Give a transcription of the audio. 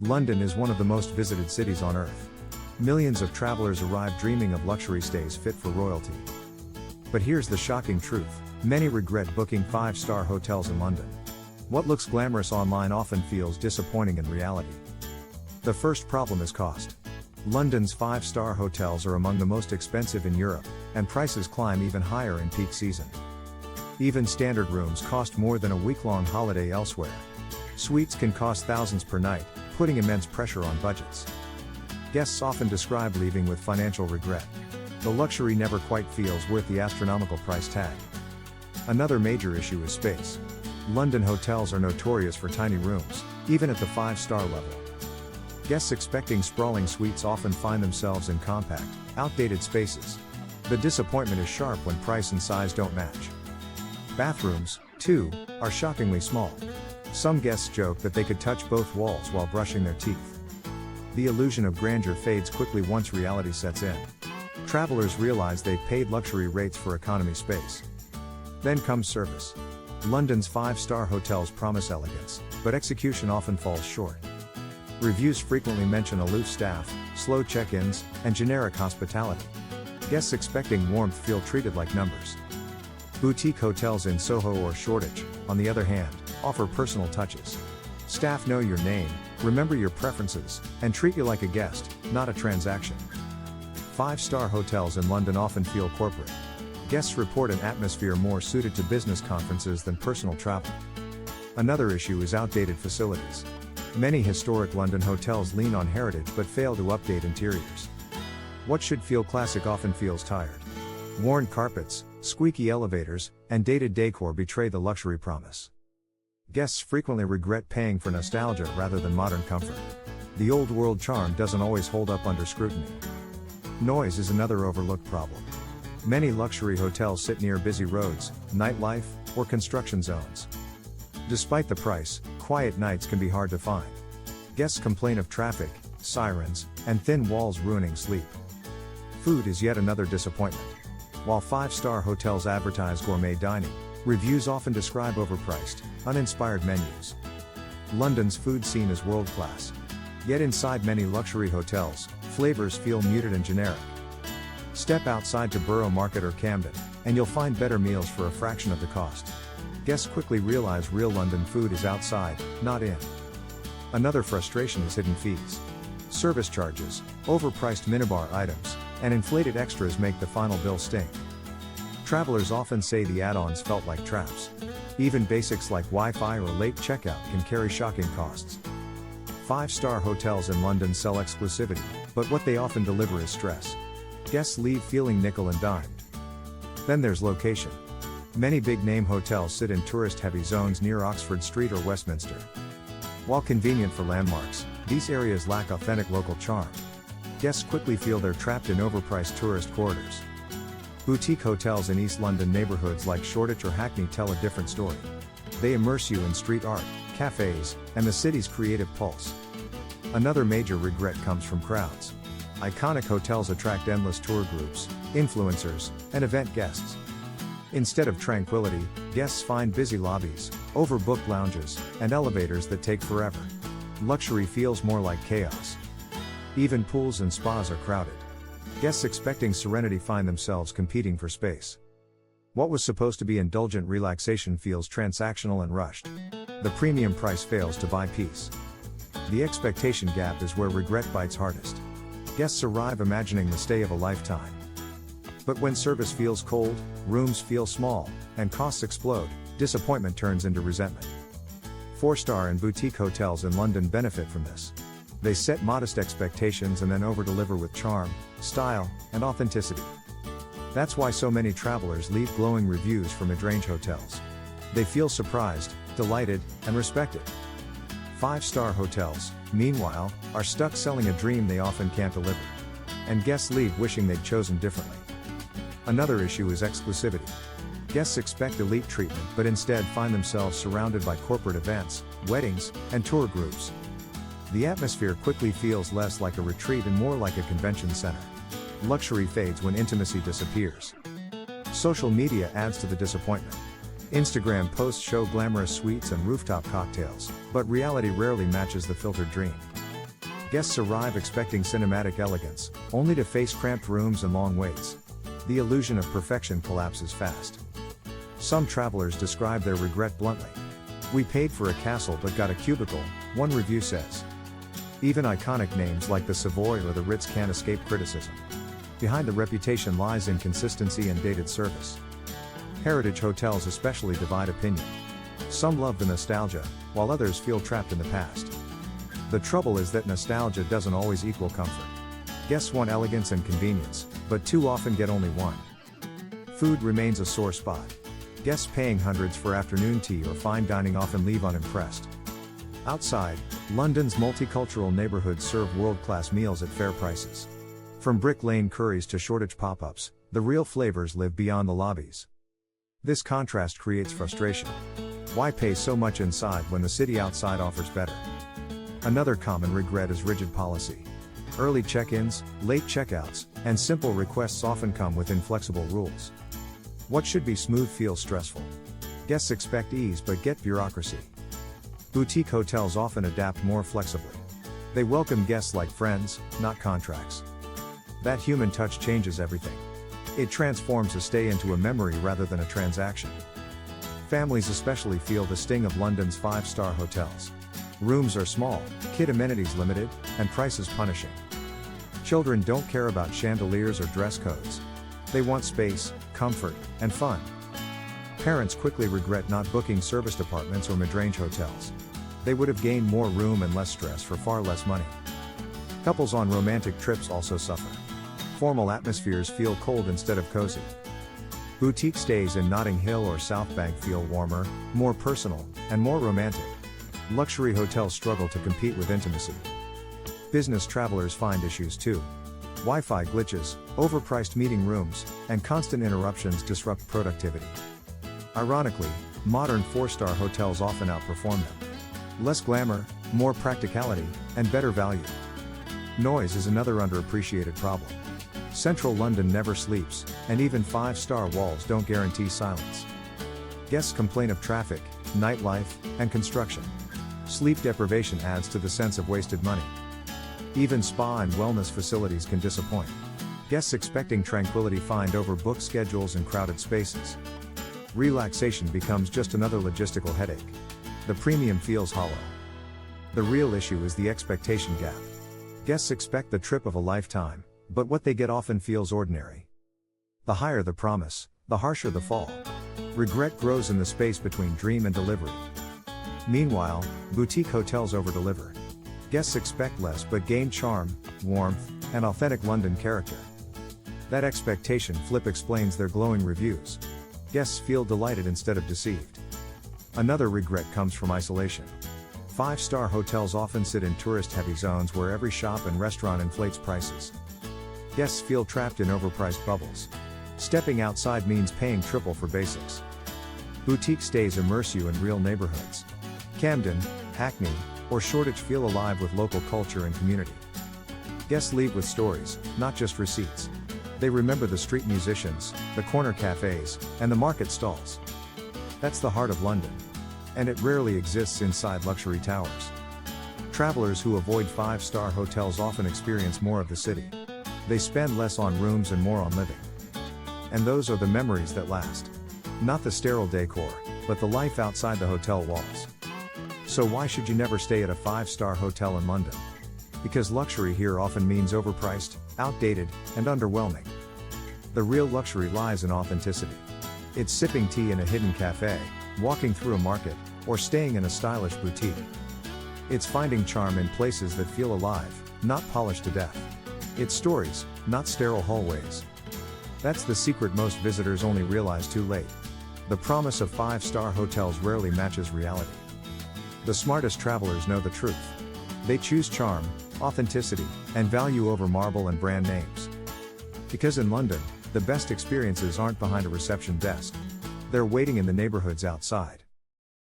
London is one of the most visited cities on Earth. Millions of travelers arrive dreaming of luxury stays fit for royalty. But here's the shocking truth: many regret booking 5-star hotels in London. What looks glamorous online often feels disappointing in reality. The first problem is cost. London's 5-star hotels are among the most expensive in Europe, and prices climb even higher in peak season. Even standard rooms cost more than a week-long holiday elsewhere. Suites can cost thousands per night, putting immense pressure on budgets. Guests often describe leaving with financial regret. The luxury never quite feels worth the astronomical price tag. Another major issue is space. London hotels are notorious for tiny rooms, even at the 5-star level. Guests expecting sprawling suites often find themselves in compact, outdated spaces. The disappointment is sharp when price and size don't match. Bathrooms, too, are shockingly small. Some guests joke that they could touch both walls while brushing their teeth. The illusion of grandeur fades quickly once reality sets in. Travelers realize they've paid luxury rates for economy space. Then comes service. London's 5-star hotels promise elegance, but execution often falls short. Reviews frequently mention aloof staff, slow check-ins, and generic hospitality. Guests expecting warmth feel treated like numbers. Boutique hotels in Soho or Shoreditch, on the other hand, offer personal touches. Staff know your name, remember your preferences, and treat you like a guest, not a transaction. 5-star hotels in London often feel corporate. Guests report an atmosphere more suited to business conferences than personal travel. Another issue is outdated facilities. Many historic London hotels lean on heritage but fail to update interiors. What should feel classic often feels tired. Worn carpets, squeaky elevators, and dated decor betray the luxury promise. Guests frequently regret paying for nostalgia rather than modern comfort. The old-world charm doesn't always hold up under scrutiny. Noise is another overlooked problem. Many luxury hotels sit near busy roads, nightlife, or construction zones. Despite the price, quiet nights can be hard to find. Guests complain of traffic, sirens, and thin walls ruining sleep. Food is yet another disappointment. While 5-star hotels advertise gourmet dining, reviews often describe overpriced, uninspired menus. London's food scene is world-class. Yet inside many luxury hotels, flavors feel muted and generic. Step outside to Borough Market or Camden, and you'll find better meals for a fraction of the cost. Guests quickly realize real London food is outside, not in. Another frustration is hidden fees. Service charges, overpriced minibar items, and inflated extras make the final bill sting. Travelers often say the add-ons felt like traps. Even basics like Wi-Fi or late checkout can carry shocking costs. 5-star hotels in London sell exclusivity, but what they often deliver is stress. Guests leave feeling nickel and dimed. Then there's location. Many big-name hotels sit in tourist-heavy zones near Oxford Street or Westminster. While convenient for landmarks, these areas lack authentic local charm. Guests quickly feel they're trapped in overpriced tourist corridors. Boutique hotels in East London neighborhoods like Shoreditch or Hackney tell a different story. They immerse you in street art, cafes, and the city's creative pulse. Another major regret comes from crowds. Iconic hotels attract endless tour groups, influencers, and event guests. Instead of tranquility, guests find busy lobbies, overbooked lounges, and elevators that take forever. Luxury feels more like chaos. Even pools and spas are crowded. Guests expecting serenity find themselves competing for space. What was supposed to be indulgent relaxation feels transactional and rushed. The premium price fails to buy peace. The expectation gap is where regret bites hardest. Guests arrive imagining the stay of a lifetime. But when service feels cold, rooms feel small, and costs explode, disappointment turns into resentment. 4-star and boutique hotels in London benefit from this. They set modest expectations and then over-deliver with charm, style, and authenticity. That's why so many travelers leave glowing reviews for mid-range hotels. They feel surprised, delighted, and respected. 5-star hotels, meanwhile, are stuck selling a dream they often can't deliver. And guests leave wishing they'd chosen differently. Another issue is exclusivity. Guests expect elite treatment but instead find themselves surrounded by corporate events, weddings, and tour groups. The atmosphere quickly feels less like a retreat and more like a convention center. Luxury fades when intimacy disappears. Social media adds to the disappointment. Instagram posts show glamorous suites and rooftop cocktails, but reality rarely matches the filtered dream. Guests arrive expecting cinematic elegance, only to face cramped rooms and long waits. The illusion of perfection collapses fast. Some travelers describe their regret bluntly. "We paid for a castle but got a cubicle," one review says. Even iconic names like the Savoy or the Ritz can't escape criticism. Behind the reputation lies inconsistency and dated service. Heritage hotels especially divide opinion. Some love the nostalgia, while others feel trapped in the past. The trouble is that nostalgia doesn't always equal comfort. Guests want elegance and convenience, but too often get only one. Food remains a sore spot. Guests paying hundreds for afternoon tea or fine dining often leave unimpressed. Outside, London's multicultural neighborhoods serve world-class meals at fair prices. From Brick Lane curries to Shoreditch pop-ups, the real flavors live beyond the lobbies. This contrast creates frustration. Why pay so much inside when the city outside offers better? Another common regret is rigid policy. Early check-ins, late checkouts, and simple requests often come with inflexible rules. What should be smooth feels stressful. Guests expect ease but get bureaucracy. Boutique hotels often adapt more flexibly. They welcome guests like friends, not contracts. That human touch changes everything. It transforms a stay into a memory rather than a transaction. Families especially feel the sting of London's five-star hotels. Rooms are small, kid amenities limited, and prices punishing. Children don't care about chandeliers or dress codes. They want space, comfort, and fun. Parents quickly regret not booking serviced apartments or mid-range hotels. They would have gained more room and less stress for far less money. Couples on romantic trips also suffer. Formal atmospheres feel cold instead of cozy. Boutique stays in Notting Hill or South Bank feel warmer, more personal, and more romantic. Luxury hotels struggle to compete with intimacy. Business travelers find issues too. Wi-Fi glitches, overpriced meeting rooms, and constant interruptions disrupt productivity. Ironically, modern four-star hotels often outperform them. Less glamour, more practicality, and better value. Noise is another underappreciated problem. Central London never sleeps, and even five-star walls don't guarantee silence. Guests complain of traffic, nightlife, and construction. Sleep deprivation adds to the sense of wasted money. Even spa and wellness facilities can disappoint. Guests expecting tranquility find overbooked schedules and crowded spaces. Relaxation becomes just another logistical headache. The premium feels hollow. The real issue is the expectation gap. Guests expect the trip of a lifetime, but what they get often feels ordinary. The higher the promise, the harsher the fall. Regret grows in the space between dream and delivery. Meanwhile, boutique hotels overdeliver. Guests expect less but gain charm, warmth, and authentic London character. That expectation flip explains their glowing reviews. Guests feel delighted instead of deceived. Another regret comes from isolation. Five-star hotels often sit in tourist-heavy zones where every shop and restaurant inflates prices. Guests feel trapped in overpriced bubbles. Stepping outside means paying triple for basics. Boutique stays immerse you in real neighborhoods. Camden, Hackney, or Shoreditch feel alive with local culture and community. Guests leave with stories, not just receipts. They remember the street musicians, the corner cafes, and the market stalls. That's the heart of London. And it rarely exists inside luxury towers. Travelers who avoid five-star hotels often experience more of the city. They spend less on rooms and more on living. And those are the memories that last. Not the sterile decor, but the life outside the hotel walls. So why should you never stay at a five-star hotel in London? Because luxury here often means overpriced, outdated, and underwhelming. The real luxury lies in authenticity. It's sipping tea in a hidden cafe, walking through a market, or staying in a stylish boutique. It's finding charm in places that feel alive, not polished to death. It's stories, not sterile hallways. That's the secret most visitors only realize too late. The promise of five-star hotels rarely matches reality. The smartest travelers know the truth. They choose charm, authenticity, and value over marble and brand names. Because in London, the best experiences aren't behind a reception desk. They're waiting in the neighborhoods outside.